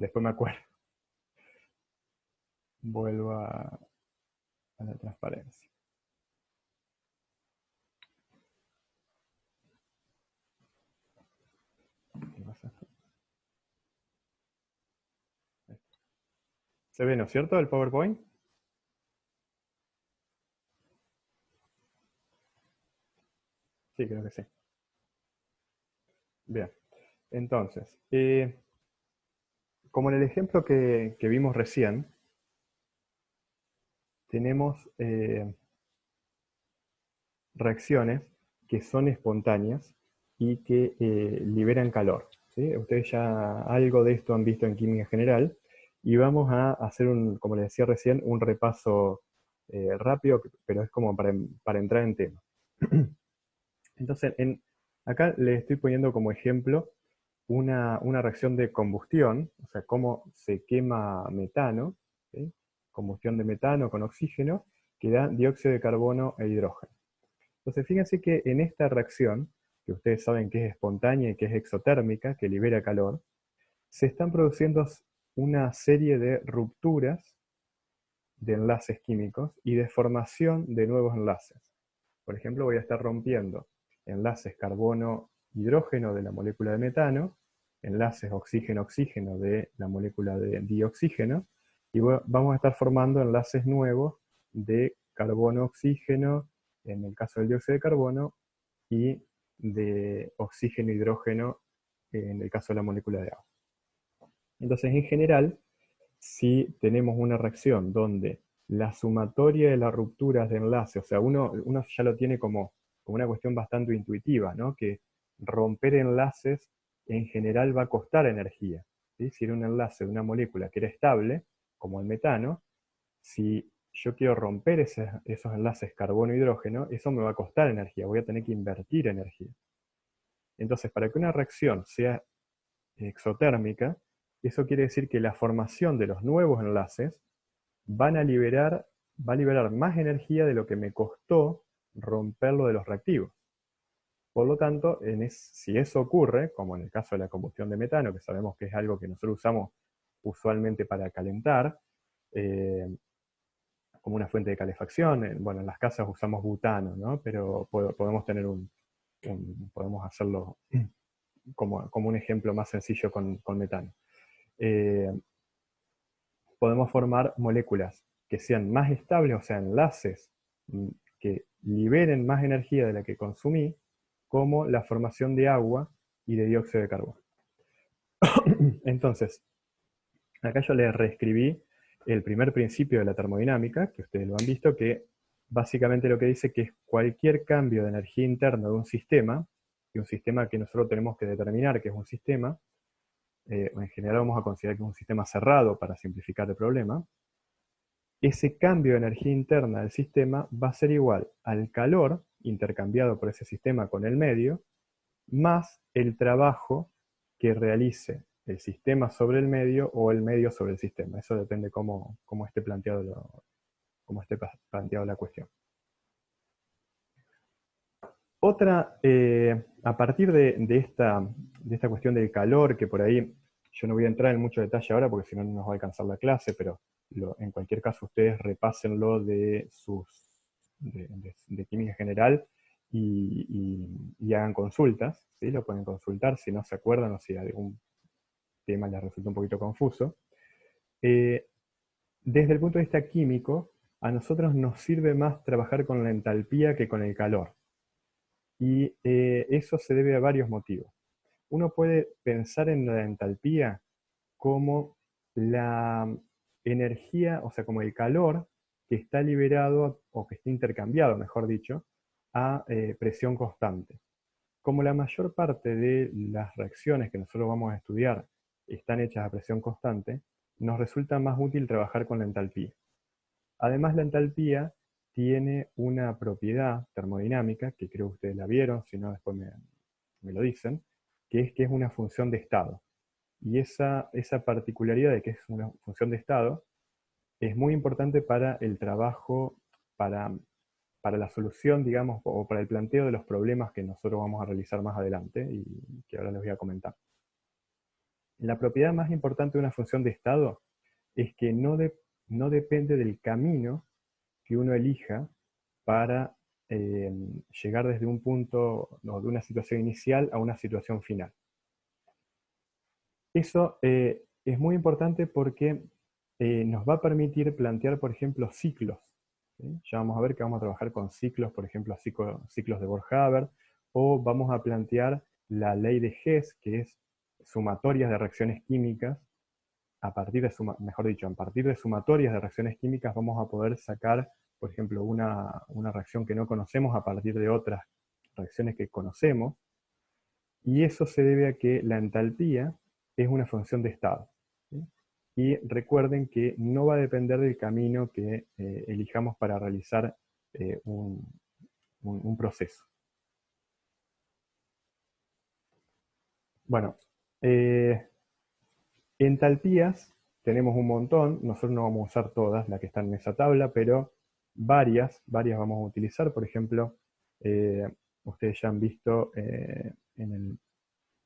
después me acuerdo. Vuelvo a la transparencia. ¿Qué pasa? ¿Se ve, no es cierto, el PowerPoint? Sí, creo que sí. Bien, entonces, como en el ejemplo que vimos recién, tenemos reacciones que son espontáneas y que liberan calor, ¿sí? Ustedes ya algo de esto han visto en química general, y vamos a hacer, como les decía recién, un repaso rápido, pero es como para entrar en tema. Entonces, acá les estoy poniendo como ejemplo una reacción de combustión, o sea, cómo se quema metano, ¿sí? Combustión de metano con oxígeno, que da dióxido de carbono e hidrógeno. Entonces, fíjense que en esta reacción, que ustedes saben que es espontánea y que es exotérmica, que libera calor, se están produciendo una serie de rupturas de enlaces químicos y de formación de nuevos enlaces. Por ejemplo, voy a estar rompiendo enlaces carbono-hidrógeno de la molécula de metano, enlaces oxígeno-oxígeno de la molécula de dioxígeno, y vamos a estar formando enlaces nuevos de carbono-oxígeno, en el caso del dióxido de carbono, y de oxígeno-hidrógeno en el caso de la molécula de agua. Entonces, en general, si tenemos una reacción donde la sumatoria de las rupturas de enlace, o sea, uno ya lo tiene como una cuestión bastante intuitiva, ¿no? Que romper enlaces en general va a costar energía, ¿sí? Si era un enlace de una molécula que era estable, como el metano, si yo quiero romper esos enlaces carbono-hidrógeno, eso me va a costar energía, voy a tener que invertir energía. Entonces, para que una reacción sea exotérmica, eso quiere decir que la formación de los nuevos enlaces va a liberar más energía de lo que me costó romperlo de los reactivos. Por lo tanto, si eso ocurre, como en el caso de la combustión de metano, que sabemos que es algo que nosotros usamos usualmente para calentar, como una fuente de calefacción, bueno, en las casas usamos butano, ¿no? Pero podemos tener podemos hacerlo como un ejemplo más sencillo con metano. Podemos formar moléculas que sean más estables, o sea, enlaces que liberen más energía de la que consumí, como la formación de agua y de dióxido de carbono. Entonces, acá yo le reescribí el primer principio de la termodinámica, que ustedes lo han visto, que básicamente lo que dice que es cualquier cambio de energía interna de un sistema, y un sistema que nosotros tenemos que determinar que es un sistema, en general vamos a considerar que es un sistema cerrado para simplificar el problema, ese cambio de energía interna del sistema va a ser igual al calor intercambiado por ese sistema con el medio, más el trabajo que realice el sistema sobre el medio o el medio sobre el sistema. Eso depende cómo esté planteado la cuestión. Otra, a partir de esta cuestión del calor, que por ahí yo no voy a entrar en mucho detalle ahora porque si no nos va a alcanzar la clase, pero en cualquier caso ustedes repásenlo de química general y hagan consultas, ¿sí? Lo pueden consultar si no se acuerdan o si algún tema les resulta un poquito confuso. Desde el punto de vista químico, a nosotros nos sirve más trabajar con la entalpía que con el calor. Y eso se debe a varios motivos. Uno puede pensar en la entalpía como la energía, o sea, como el calor que está liberado, o que está intercambiado, mejor dicho, a presión constante. Como la mayor parte de las reacciones que nosotros vamos a estudiar están hechas a presión constante, nos resulta más útil trabajar con la entalpía. Además, la entalpía tiene una propiedad termodinámica, que creo que ustedes la vieron, si no después me lo dicen, que es una función de estado. Y esa particularidad de que es una función de estado es muy importante para el trabajo, para la solución, digamos, o para el planteo de los problemas que nosotros vamos a realizar más adelante y que ahora les voy a comentar. La propiedad más importante de una función de estado es que no depende del camino que uno elija para llegar desde un punto, no, de una situación inicial a una situación final. Eso es muy importante porque nos va a permitir plantear, por ejemplo, ciclos. ¿Sí? Ya vamos a ver que vamos a trabajar con ciclos, por ejemplo, ciclos de Bohr-Haber, o vamos a plantear la ley de Hess, que es sumatorias de reacciones químicas. A partir de mejor dicho, a partir de sumatorias de reacciones químicas vamos a poder sacar, por ejemplo, una reacción que no conocemos a partir de otras reacciones que conocemos, y eso se debe a que la entalpía es una función de estado. ¿Sí? Y recuerden que no va a depender del camino que elijamos para realizar un proceso. Bueno, entalpías tenemos un montón, nosotros no vamos a usar todas las que están en esa tabla, pero varias vamos a utilizar. Por ejemplo, ustedes ya han visto en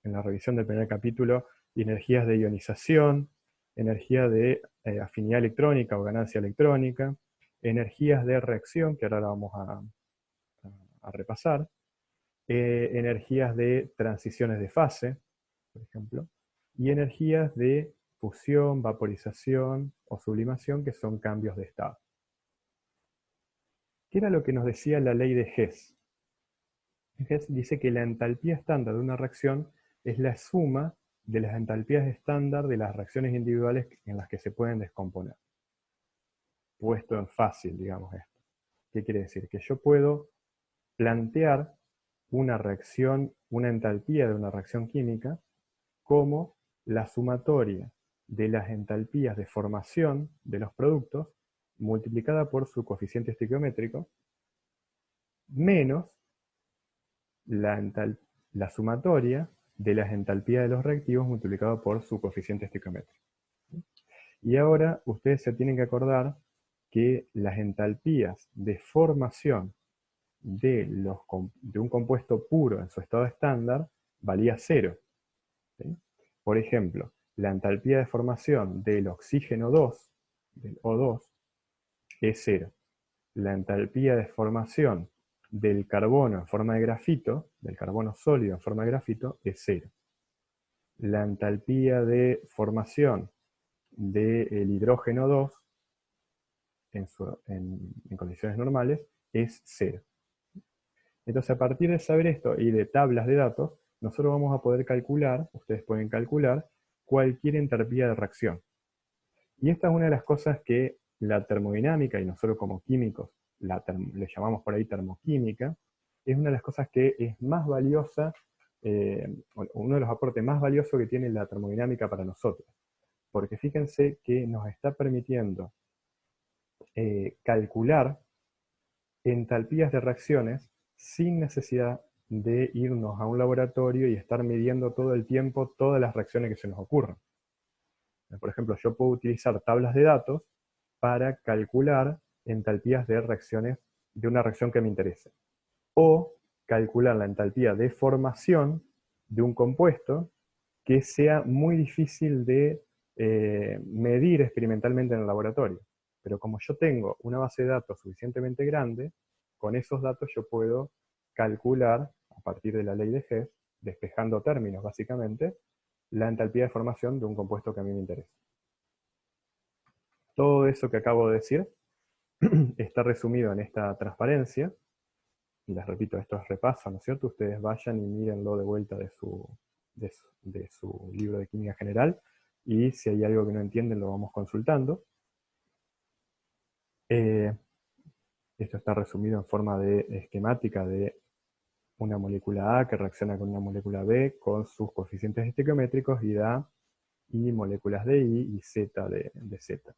la revisión del primer capítulo energías de ionización, energía de afinidad electrónica o ganancia electrónica, energías de reacción, que ahora la vamos a repasar, energías de transiciones de fase, por ejemplo, y energías de fusión, vaporización o sublimación, que son cambios de estado. ¿Qué era lo que nos decía la ley de Hess? Hess dice que la entalpía estándar de una reacción es la suma de las entalpías estándar de las reacciones individuales en las que se pueden descomponer. Puesto en fácil, digamos esto. ¿Qué quiere decir? Que yo puedo plantear una reacción, una entalpía de una reacción química, como la sumatoria de las entalpías de formación de los productos multiplicada por su coeficiente estequiométrico menos la sumatoria de las entalpías de los reactivos multiplicado por su coeficiente estequiométrico. Y ahora ustedes se tienen que acordar que las entalpías de formación de un compuesto puro en su estado estándar valía 0. ¿Sí? Por ejemplo, la entalpía de formación del oxígeno 2, del O2, es 0. La entalpía de formación del carbono en forma de grafito, del carbono sólido en forma de grafito, es 0. La entalpía de formación del hidrógeno 2 en condiciones normales es 0. Entonces, a partir de saber esto y de tablas de datos, nosotros vamos a poder calcular, ustedes pueden calcular, cualquier entalpía de reacción. Y esta es una de las cosas que la termodinámica, y nosotros como químicos le llamamos por ahí termoquímica, es una de las cosas que es más valiosa, uno de los aportes más valiosos que tiene la termodinámica para nosotros. Porque fíjense que nos está permitiendo calcular entalpías de reacciones sin necesidad de irnos a un laboratorio y estar midiendo todo el tiempo todas las reacciones que se nos ocurran. Por ejemplo, yo puedo utilizar tablas de datos para calcular entalpías de reacciones de una reacción que me interese. O calcular la entalpía de formación de un compuesto que sea muy difícil de medir experimentalmente en el laboratorio. Pero como yo tengo una base de datos suficientemente grande, con esos datos yo puedo calcular, a partir de la ley de Hess, despejando términos básicamente, la entalpía de formación de un compuesto que a mí me interesa. Todo eso que acabo de decir está resumido en esta transparencia, y les repito, esto es repaso, ¿no es cierto? Ustedes vayan y mírenlo de vuelta de su libro de química general, y si hay algo que no entienden lo vamos consultando. Esto está resumido en forma de esquemática de una molécula A que reacciona con una molécula B con sus coeficientes estequiométricos y da I moléculas de I y Z de Z.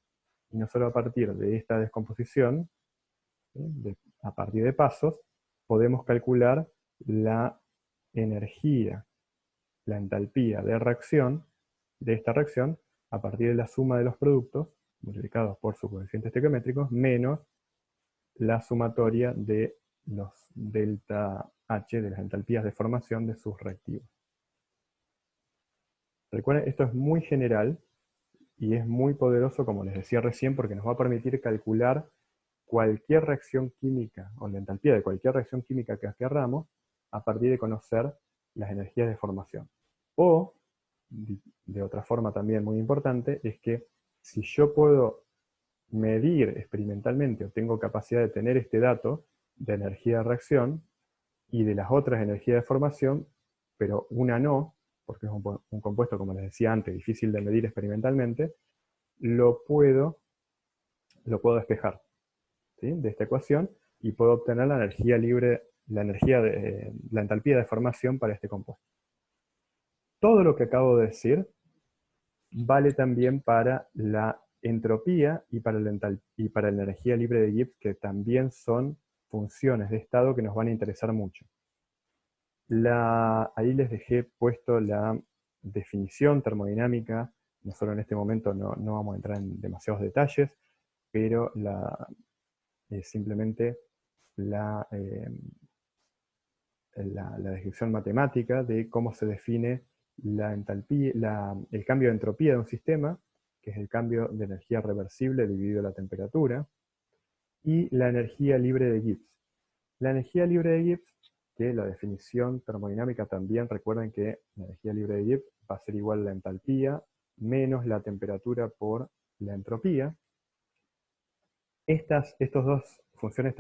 Y no solo a partir de esta descomposición, a partir de pasos, podemos calcular la energía, la entalpía de reacción de esta reacción a partir de la suma de los productos multiplicados por sus coeficientes estequiométricos menos la sumatoria de los delta H, de las entalpías de formación de sus reactivos. Recuerden, esto es muy general y es muy poderoso, como les decía recién, porque nos va a permitir calcular cualquier reacción química o la entalpía de cualquier reacción química que querramos a partir de conocer las energías de formación. O, de otra forma también muy importante, es que si yo puedo medir experimentalmente o tengo capacidad de tener este dato de energía de reacción y de las otras energías de formación, pero una no, porque es un compuesto, como les decía antes, difícil de medir experimentalmente, lo puedo despejar, ¿sí?, de esta ecuación y puedo obtener la energía libre, la entalpía de formación para este compuesto. Todo lo que acabo de decir vale también para la entropía y para la energía libre de Gibbs, que también son funciones de estado que nos van a interesar mucho. Ahí les dejé puesto la definición termodinámica. Nosotros en este momento no vamos a entrar en demasiados detalles, pero simplemente la descripción matemática de cómo se define la entalpía, el cambio de entropía de un sistema, que es el cambio de energía reversible dividido la temperatura, y la energía libre de Gibbs. La energía libre de Gibbs, que la definición termodinámica también, recuerden que la energía libre de Gibbs va a ser igual a la entalpía menos la temperatura por la entropía. Estas dos funciones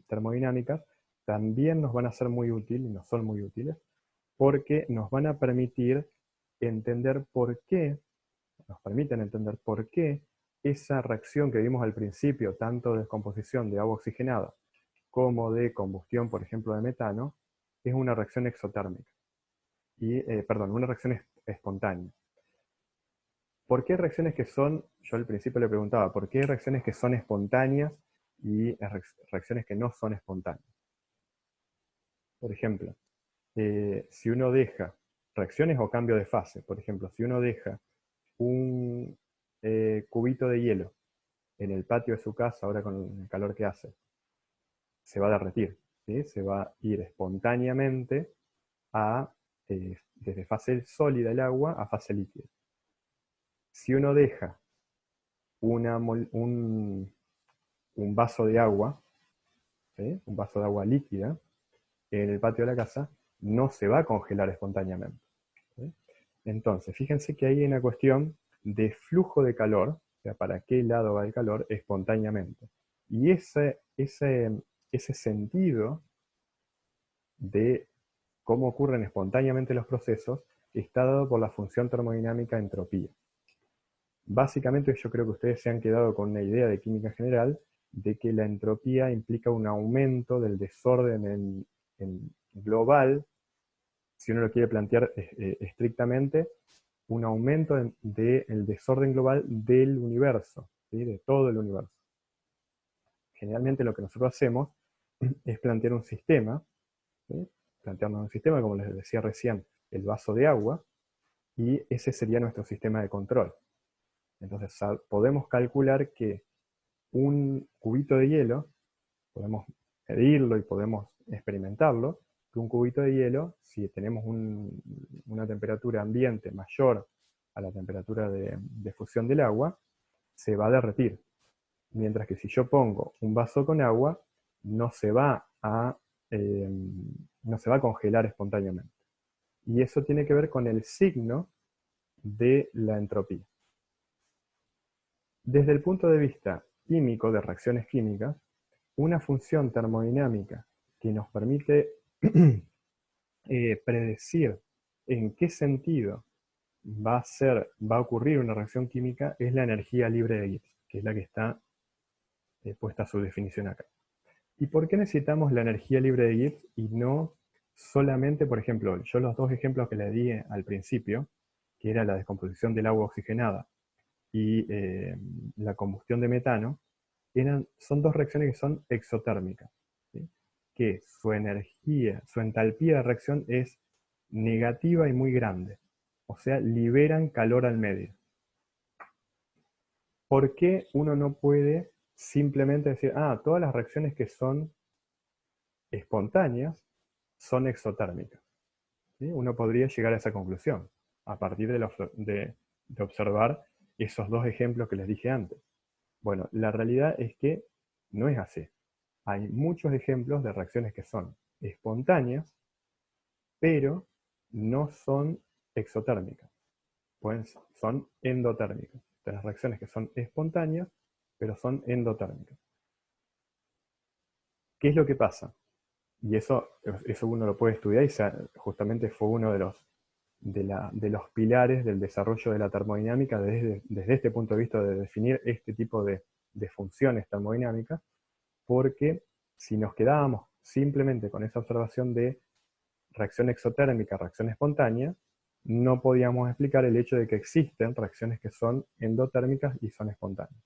termodinámicas también nos van a ser muy útiles, y nos son muy útiles, porque nos van a permitir entender por qué, nos permiten entender por qué esa reacción que vimos al principio, tanto de descomposición de agua oxigenada como de combustión, por ejemplo, de metano, es una reacción exotérmica. Perdón, una reacción espontánea. ¿Por qué hay reacciones que son, yo al principio le preguntaba, ¿por qué hay reacciones que son espontáneas y reacciones que no son espontáneas? Por ejemplo, si uno deja reacciones o cambio de fase, por ejemplo, si uno deja un cubito de hielo en el patio de su casa, ahora con el calor que hace, se va a derretir, ¿sí? Se va a ir espontáneamente desde fase sólida el agua a fase líquida. Si uno deja un vaso de agua, ¿sí?, un vaso de agua líquida, en el patio de la casa, no se va a congelar espontáneamente, ¿sí? Entonces, fíjense que hay una cuestión de flujo de calor, o sea, para qué lado va el calor espontáneamente. Y ese sentido de cómo ocurren espontáneamente los procesos está dado por la función termodinámica entropía. Básicamente yo creo que ustedes se han quedado con una idea de química general de que la entropía implica un aumento del desorden en global, si uno lo quiere plantear estrictamente, un aumento del desorden global del universo, ¿sí?, de todo el universo. Generalmente lo que nosotros hacemos es plantear un sistema, ¿sí?, plantearnos un sistema, como les decía recién, el vaso de agua, y ese sería nuestro sistema de control. Entonces podemos calcular que un cubito de hielo, podemos medirlo y podemos experimentarlo, que un cubito de hielo, si tenemos una temperatura ambiente mayor a la temperatura de fusión del agua, se va a derretir. Mientras que si yo pongo un vaso con agua, no se va a congelar espontáneamente. Y eso tiene que ver con el signo de la entropía. Desde el punto de vista químico, de reacciones químicas, una función termodinámica que nos permite predecir en qué sentido va a ocurrir una reacción química es la energía libre de Gibbs, que es la que está puesta su definición acá. ¿Y por qué necesitamos la energía libre de Gibbs y no solamente, por ejemplo, yo los dos ejemplos que le di al principio, que era la descomposición del agua oxigenada y la combustión de metano, son dos reacciones que son exotérmicas, ¿sí?, que su energía, su entalpía de reacción es negativa y muy grande, o sea, liberan calor al medio. ¿Por qué uno no puede simplemente decir, todas las reacciones que son espontáneas son exotérmicas? ¿Sí? Uno podría llegar a esa conclusión. a partir de observar esos dos ejemplos que les dije antes. Bueno, la realidad es que no es así. Hay muchos ejemplos de reacciones que son espontáneas, pero no son exotérmicas, son endotérmicas. Tenés reacciones que son espontáneas, pero son endotérmicas. ¿Qué es lo que pasa? Y eso uno lo puede estudiar y justamente fue uno de los pilares del desarrollo de la termodinámica desde este punto de vista de definir este tipo de funciones termodinámicas, porque si nos quedábamos simplemente con esa observación de reacción exotérmica, reacción espontánea, no podíamos explicar el hecho de que existen reacciones que son endotérmicas y son espontáneas.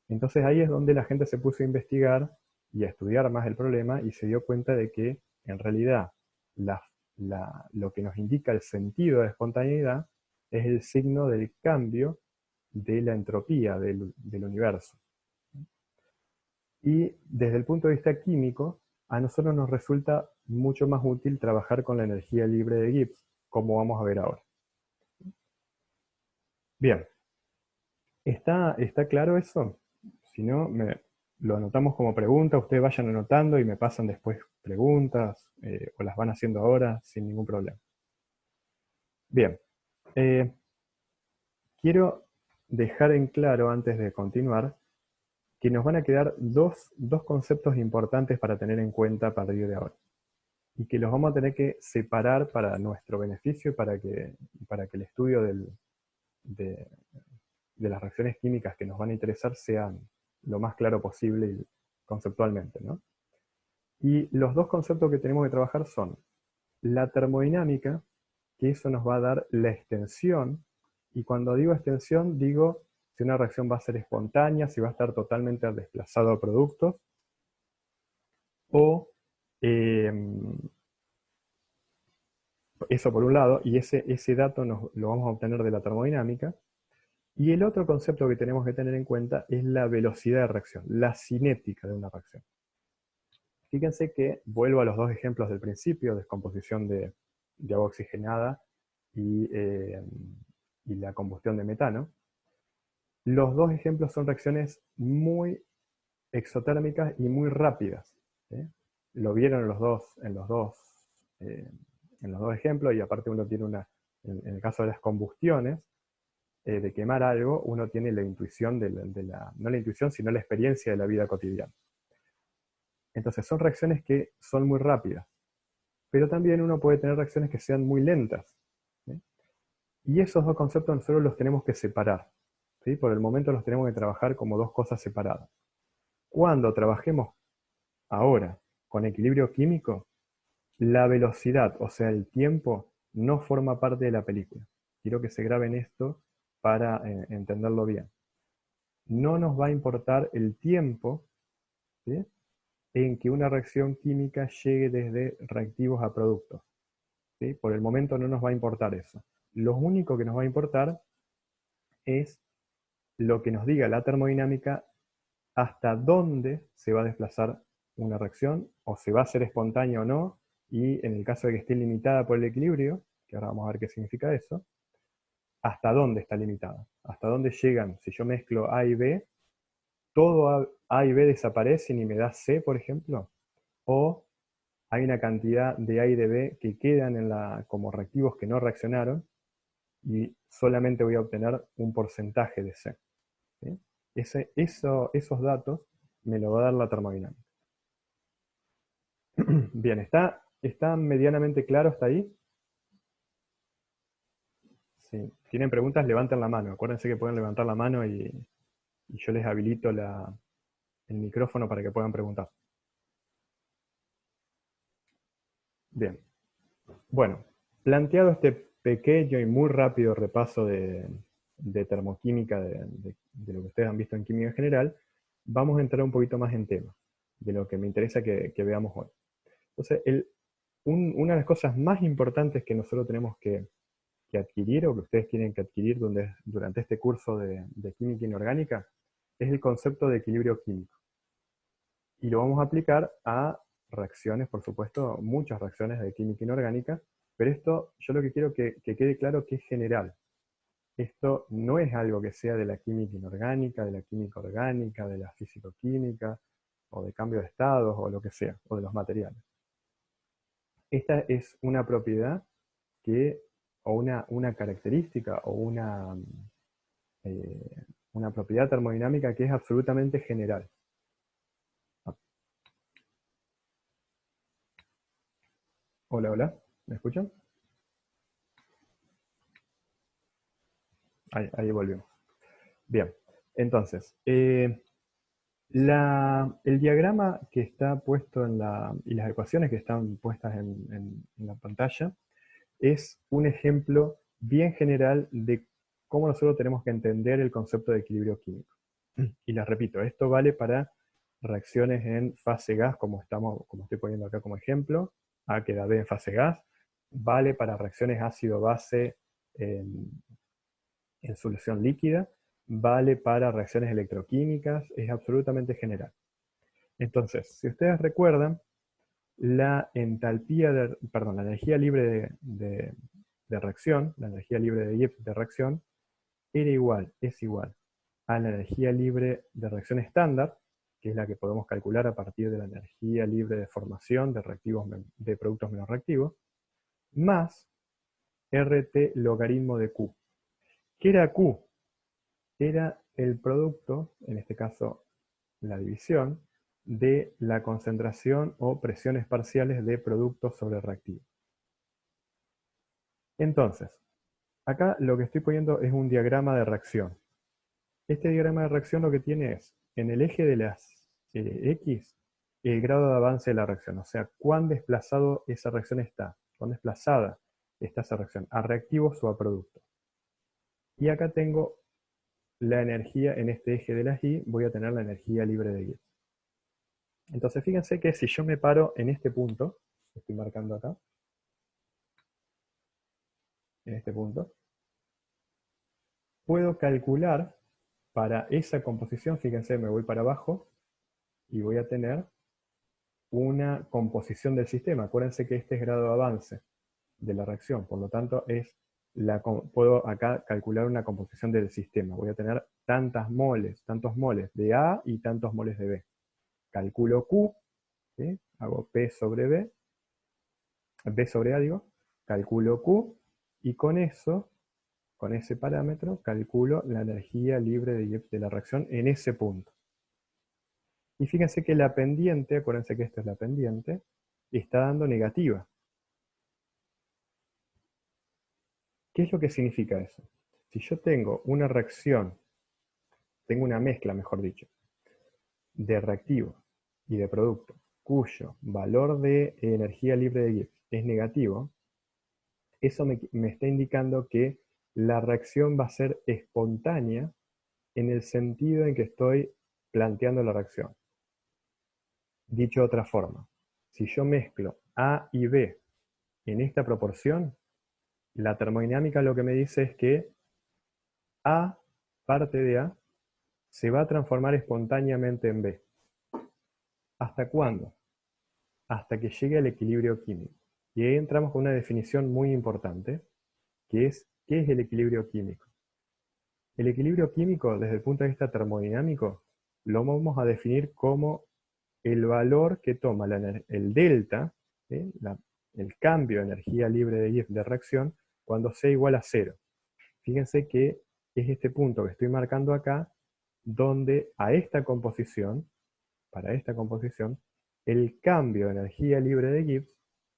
Entonces ahí es donde la gente se puso a investigar y a estudiar más el problema y se dio cuenta de que en realidad lo que nos indica el sentido de espontaneidad es el signo del cambio de la entropía del universo. Y desde el punto de vista químico, a nosotros nos resulta mucho más útil trabajar con la energía libre de Gibbs, como vamos a ver ahora. Bien, ¿está claro eso? Si no, lo anotamos como pregunta, ustedes vayan anotando y me pasan después preguntas, o las van haciendo ahora sin ningún problema. Bien, quiero dejar en claro antes de continuar que nos van a quedar dos conceptos importantes para tener en cuenta a partir de ahora, y que los vamos a tener que separar para nuestro beneficio y para que el estudio de las reacciones químicas que nos van a interesar sean lo más claro posible y conceptualmente, ¿no? Y los dos conceptos que tenemos que trabajar son la termodinámica, que eso nos va a dar la extensión, y cuando digo extensión digo si una reacción va a ser espontánea, si va a estar totalmente desplazado a productos, o eso por un lado, y ese dato lo vamos a obtener de la termodinámica. Y el otro concepto que tenemos que tener en cuenta es la velocidad de reacción, la cinética de una reacción. Fíjense que vuelvo a los dos ejemplos del principio, descomposición de agua oxigenada y la combustión de metano. Los dos ejemplos son reacciones muy exotérmicas y muy rápidas, ¿sí? Lo vieron en los dos ejemplos, y aparte uno tiene en el caso de las combustiones, de quemar algo, uno tiene la intuición no la intuición, sino la experiencia de la vida cotidiana. Entonces son reacciones que son muy rápidas, pero también uno puede tener reacciones que sean muy lentas, ¿sí? Y esos dos conceptos nosotros los tenemos que separar, ¿sí? Por el momento los tenemos que trabajar como dos cosas separadas. Cuando trabajemos ahora con equilibrio químico, la velocidad, o sea, el tiempo, no forma parte de la película. Quiero que se graben esto para entenderlo bien. No nos va a importar el tiempo, ¿sí?, en que una reacción química llegue desde reactivos a productos, ¿sí? Por el momento no nos va a importar eso. Lo único que nos va a importar es lo que nos diga la termodinámica hasta dónde se va a desplazar una reacción, o se va a hacer espontánea o no, y en el caso de que esté limitada por el equilibrio, que ahora vamos a ver qué significa eso, hasta dónde está limitada, hasta dónde llegan. Si yo mezclo A y B, todo A y B desaparecen y me da C, por ejemplo, o hay una cantidad de A y de B que quedan como reactivos que no reaccionaron, y solamente voy a obtener un porcentaje de C, ¿sí? Esos datos me lo va a dar la termodinámica. Bien, ¿está medianamente claro hasta ahí? Si tienen preguntas, levanten la mano. Acuérdense que pueden levantar la mano y yo les habilito el micrófono para que puedan preguntar. Bien. Bueno, planteado este pequeño y muy rápido repaso de termoquímica, de lo que ustedes han visto en química en general, vamos a entrar un poquito más en tema, de lo que me interesa que veamos hoy. Entonces, una de las cosas más importantes que nosotros tenemos que adquirir, o que ustedes tienen que adquirir durante este curso de química inorgánica, es el concepto de equilibrio químico. Y lo vamos a aplicar a reacciones, por supuesto, muchas reacciones de química inorgánica, Pero esto, yo lo que quiero que quede claro que es general. Esto no es algo que sea de la química inorgánica, de la química orgánica, de la físico-química, o de cambio de estados, o lo que sea, o de los materiales. Esta es una propiedad que, o una característica, o una propiedad termodinámica que es absolutamente general. Hola, hola, ¿me escuchan? Ahí volvimos. Bien, entonces, el diagrama que está puesto y las ecuaciones que están puestas en la pantalla es un ejemplo bien general de cómo nosotros tenemos que entender el concepto de equilibrio químico. Y les repito, esto vale para reacciones en fase gas, como estoy poniendo acá como ejemplo, A queda B en fase gas, vale para reacciones ácido-base en solución líquida, vale para reacciones electroquímicas, es absolutamente general. Entonces, si ustedes recuerdan, la energía libre de reacción, la energía libre de Gibbs de reacción, es igual a la energía libre de reacción estándar, que es la que podemos calcular a partir de la energía libre de formación de productos menos reactivos, más RT logaritmo de Q. ¿Qué era Q? Era el producto, en este caso la división, de la concentración o presiones parciales de productos sobre reactivos. Entonces, acá lo que estoy poniendo es un diagrama de reacción. Este diagrama de reacción lo que tiene es, en el eje de las X, el grado de avance de la reacción, o sea, cuán desplazado esa reacción está, cuán desplazada está esa reacción, a reactivos o a productos. Y acá tengo la energía en este eje de las Y, voy a tener la energía libre de Gibbs. Entonces fíjense que si yo me paro en este punto, que estoy marcando acá, en este punto, puedo calcular para esa composición, fíjense, me voy para abajo y voy a tener una composición del sistema. Acuérdense que este es grado de avance de la reacción, por lo tanto puedo acá calcular una composición del sistema. Voy a tener tantos moles de A y tantos moles de B. Calculo Q, ¿sí? Hago P sobre B sobre A digo, calculo Q y con eso, con ese parámetro, calculo la energía libre de la reacción en ese punto. Y fíjense que la pendiente, acuérdense que esta es la pendiente, está dando negativa. ¿Qué es lo que significa eso? Si yo tengo una reacción, tengo una mezcla, mejor dicho, de reactivo y de producto, cuyo valor de energía libre de Gibbs es negativo, eso me está indicando que la reacción va a ser espontánea en el sentido en que estoy planteando la reacción. Dicho de otra forma, si yo mezclo A y B en esta proporción, la termodinámica lo que me dice es que A, parte de A, se va a transformar espontáneamente en B. ¿Hasta cuándo? Hasta que llegue al equilibrio químico. Y ahí entramos con una definición muy importante, que es, ¿qué es el equilibrio químico? El equilibrio químico, desde el punto de vista termodinámico, lo vamos a definir como el valor que toma el delta, ¿sí? El cambio de energía libre de Gibbs de reacción, cuando C igual a 0. Fíjense que es este punto que estoy marcando acá, donde a esta composición, para esta composición, el cambio de energía libre de Gibbs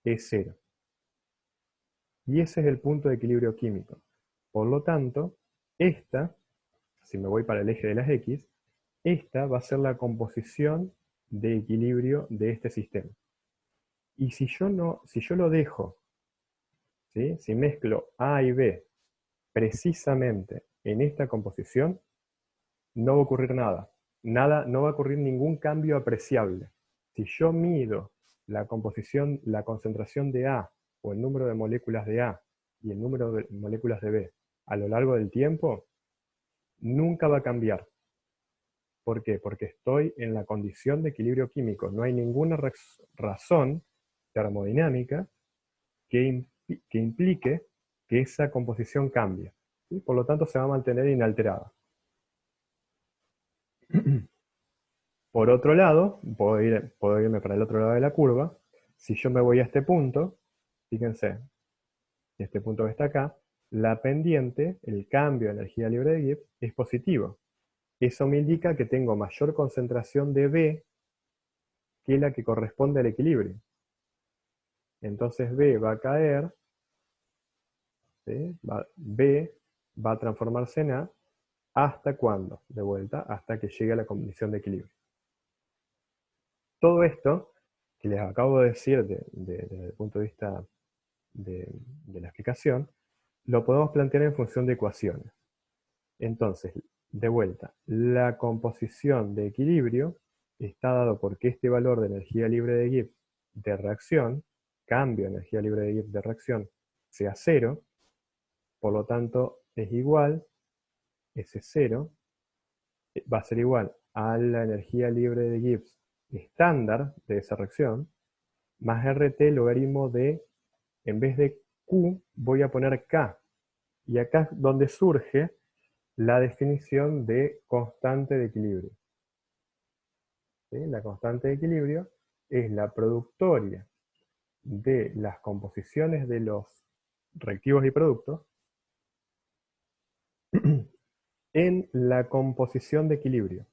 es 0. Y ese es el punto de equilibrio químico. Por lo tanto, si me voy para el eje de las X, esta va a ser la composición de equilibrio de este sistema. Y si yo lo dejo, ¿sí? Si mezclo A y B precisamente en esta composición, no va a ocurrir nada. No va a ocurrir ningún cambio apreciable. Si yo mido la composición, la concentración de A, o el número de moléculas de A y el número de moléculas de B a lo largo del tiempo, nunca va a cambiar. ¿Por qué? Porque estoy en la condición de equilibrio químico. No hay ninguna razón termodinámica que que implique que esa composición cambie, ¿sí? Por lo tanto, se va a mantener inalterada. Por otro lado, puedo irme para el otro lado de la curva. Si yo me voy a este punto, fíjense, este punto que está acá, la pendiente, el cambio de energía libre de Gibbs, es positivo. Eso me indica que tengo mayor concentración de B que la que corresponde al equilibrio. Entonces B va a caer, ¿sí? B va a transformarse en A, ¿hasta cuándo? De vuelta, hasta que llegue a la condición de equilibrio. Todo esto que les acabo de decir desde el punto de vista de la explicación, lo podemos plantear en función de ecuaciones. Entonces, de vuelta, la composición de equilibrio está dado porque este valor de energía libre de Gibbs de reacción, cambio de energía libre de Gibbs de reacción, sea cero, por lo tanto es igual, ese cero va a ser igual a la energía libre de Gibbs estándar de esa reacción, más RT logaritmo de, en vez de Q, voy a poner K. Y acá es donde surge la definición de constante de equilibrio. ¿Sí? La constante de equilibrio es la productoria de las composiciones de los reactivos y productos en la composición de equilibrio.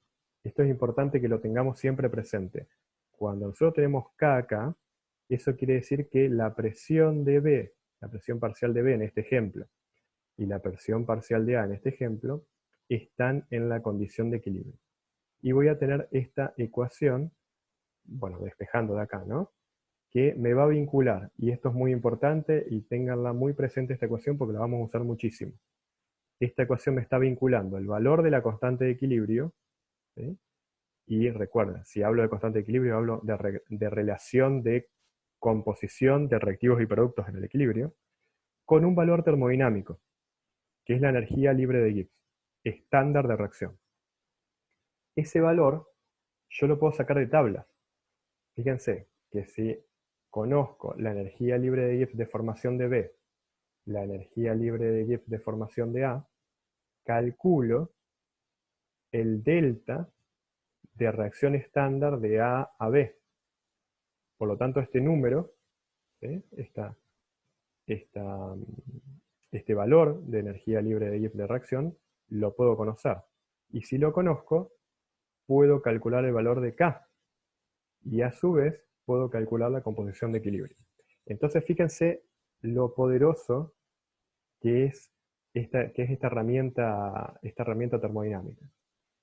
Esto es importante que lo tengamos siempre presente. Cuando nosotros tenemos K acá, eso quiere decir que la presión de B, la presión parcial de B en este ejemplo, y la presión parcial de A en este ejemplo, están en la condición de equilibrio. Y voy a tener esta ecuación, bueno, despejando de acá, ¿no? Que me va a vincular, y esto es muy importante, y ténganla muy presente esta ecuación porque la vamos a usar muchísimo. Esta ecuación me está vinculando el valor de la constante de equilibrio, ¿sí? Y recuerden, si hablo de constante de equilibrio, hablo de relación de composición de reactivos y productos en el equilibrio, con un valor termodinámico, que es la energía libre de Gibbs, estándar de reacción. Ese valor yo lo puedo sacar de tablas. Fíjense que si conozco la energía libre de Gibbs de formación de B, la energía libre de Gibbs de formación de A, calculo el delta de reacción estándar de A a B. Por lo tanto, este número, ¿sí? Este valor de energía libre de Gibbs de reacción, lo puedo conocer. Y si lo conozco, puedo calcular el valor de K. Y a su vez, puedo calcular la composición de equilibrio. Entonces, fíjense lo poderoso que es esta herramienta termodinámica.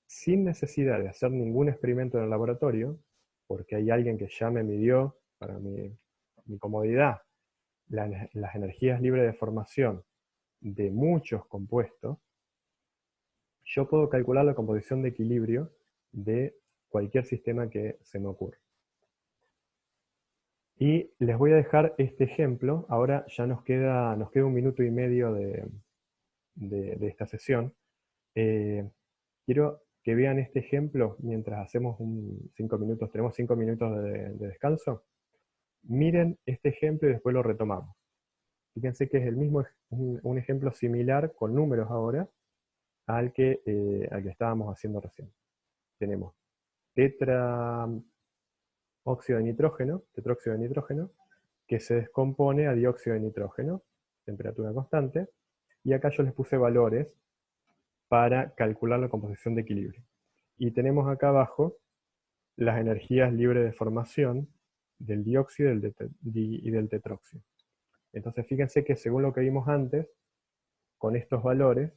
Sin necesidad de hacer ningún experimento en el laboratorio, porque hay alguien que ya me midió, para mi comodidad, las energías libres de formación de muchos compuestos, yo puedo calcular la composición de equilibrio de cualquier sistema que se me ocurra. Y les voy a dejar este ejemplo. Ahora ya nos queda 1 minuto y medio de esta sesión. Quiero que vean este ejemplo mientras hacemos 5 minutos, tenemos 5 minutos de descanso. Miren este ejemplo y después lo retomamos. Fíjense que es el mismo, un ejemplo similar con números ahora al que estábamos haciendo recién. Tenemos tetróxido de nitrógeno, que se descompone a dióxido de nitrógeno, temperatura constante, y acá yo les puse valores para calcular la composición de equilibrio. Y tenemos acá abajo las energías libres de formación del dióxido y del tetróxido. Entonces fíjense que según lo que vimos antes, con estos valores,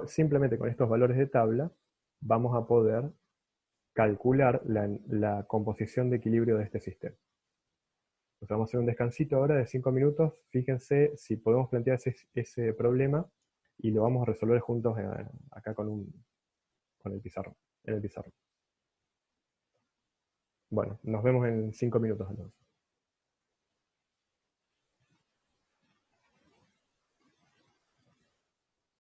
simplemente con estos valores de tabla, vamos a poder calcular la composición de equilibrio de este sistema. Entonces vamos a hacer un descansito ahora de 5 minutos. Fíjense si podemos plantear ese problema y lo vamos a resolver juntos acá con el pizarrón, en el pizarrón. Bueno, nos vemos en 5 minutos entonces.